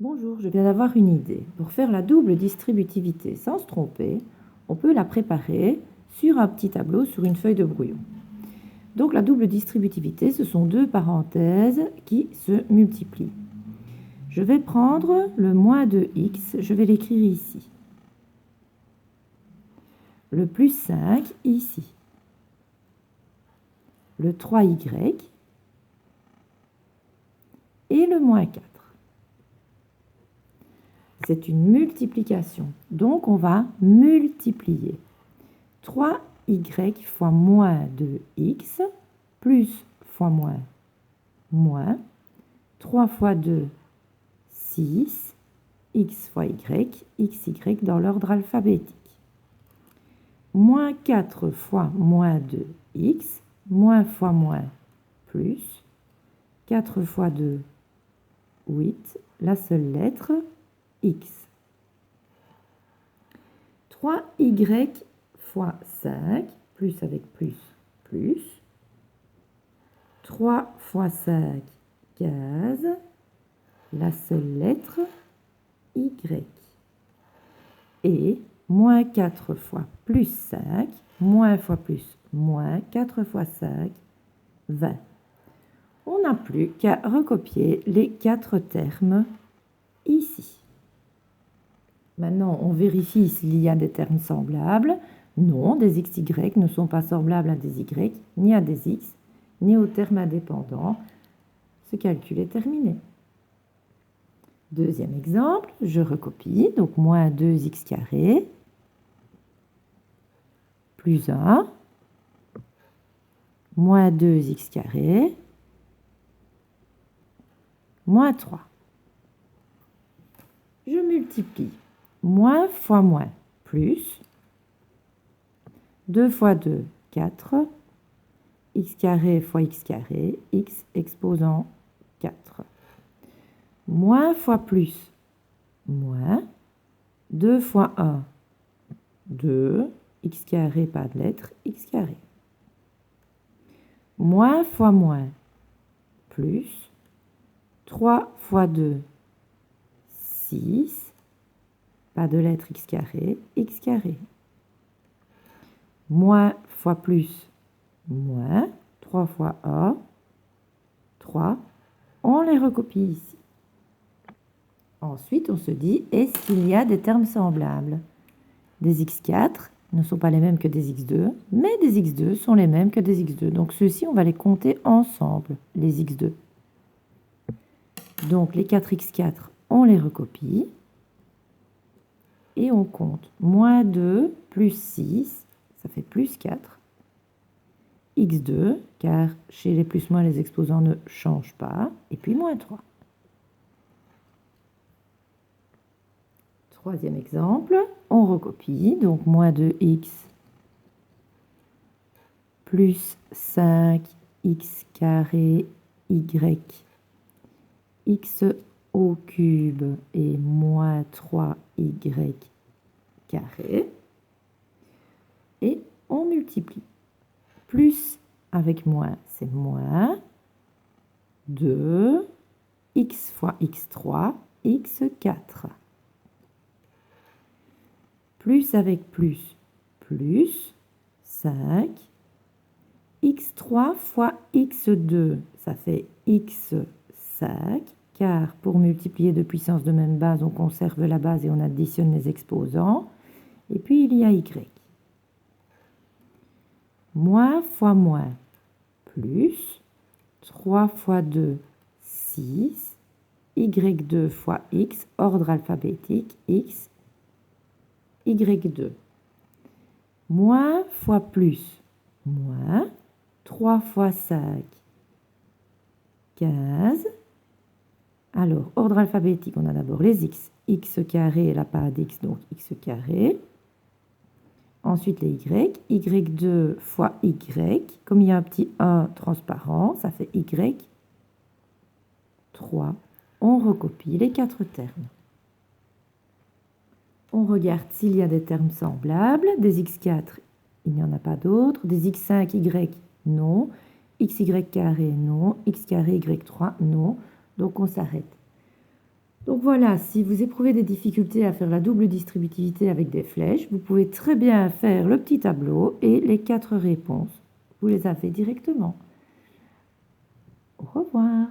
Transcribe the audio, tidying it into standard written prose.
Bonjour, je viens d'avoir une idée. Pour faire la double distributivité sans se tromper, on peut la préparer sur un petit tableau sur une feuille de brouillon. Donc la double distributivité, ce sont deux parenthèses qui se multiplient. Je vais prendre le moins de x, je vais l'écrire ici. Le plus 5 ici. Le 3y et le moins 4. C'est une multiplication, donc on va multiplier 3y fois moins 2x, plus fois moins, moins, 3 fois 2, 6, x fois y, xy dans l'ordre alphabétique. Moins 4 fois moins 2x, moins fois moins, plus, 4 fois 2, 8, la seule lettre, x. 3y fois 5, plus avec plus, plus. 3 fois 5, 15, la seule lettre, y. Et moins 4 fois plus 5, moins fois plus, moins 4 fois 5, 20. On n'a plus qu'à recopier les 4 termes ici. Maintenant, on vérifie s'il y a des termes semblables. Non, des xy ne sont pas semblables à des y, ni à des x, ni aux termes indépendants. Ce calcul est terminé. Deuxième exemple, je recopie, donc moins 2x carré, plus 1, moins 2x carré, moins 3. Je multiplie. Moins fois moins, plus, 2 fois 2, 4, x carré fois x carré, x exposant 4. Moins fois plus, moins, 2 fois 1, 2, x carré, pas de lettre, x carré. Moins fois moins, plus, 3 fois 2, 6, pas de lettre x carré, x carré. Moins fois plus, moins, 3 fois 1, 3. On les recopie ici. Ensuite, on se dit, est-ce qu'il y a des termes semblables? Des x4 ne sont pas les mêmes que des x2, mais des x2 sont les mêmes que des x2. Donc ceux-ci, on va les compter ensemble, les x2. Donc les 4x4, on les recopie. Et on compte moins 2 plus 6, ça fait plus 4. x2, car chez les plus moins, les exposants ne changent pas. Et puis moins 3. Troisième exemple, on recopie, donc moins 2x plus 5x carré y x au cube et moins 3y carré. Et on multiplie. Plus avec moins, c'est moins 2, x fois x3, x4. Plus avec plus, plus 5, x3 fois x2, ça fait x5, car pour multiplier deux puissances de même base, on conserve la base et on additionne les exposants. Et puis il y a y. Moins fois moins, plus 3 fois 2, 6, y2 fois x, ordre alphabétique, x, y2. Moins fois plus, moins, 3 fois 5, 15. Alors, ordre alphabétique, on a d'abord les x carré, elle n'a pas d'x, donc x carré. Ensuite, les y2 fois y, comme il y a un petit 1 transparent, ça fait y, 3. On recopie les 4 termes. On regarde s'il y a des termes semblables. Des x4, il n'y en a pas d'autres. Des x5, y, non. xy carré, non. x carré, y3, non. Donc on s'arrête. Donc Donc voilà, si vous éprouvez des difficultés à faire la double distributivité avec des flèches, vous pouvez très bien faire le petit tableau et les 4 réponses. Vous les avez directement. Au revoir.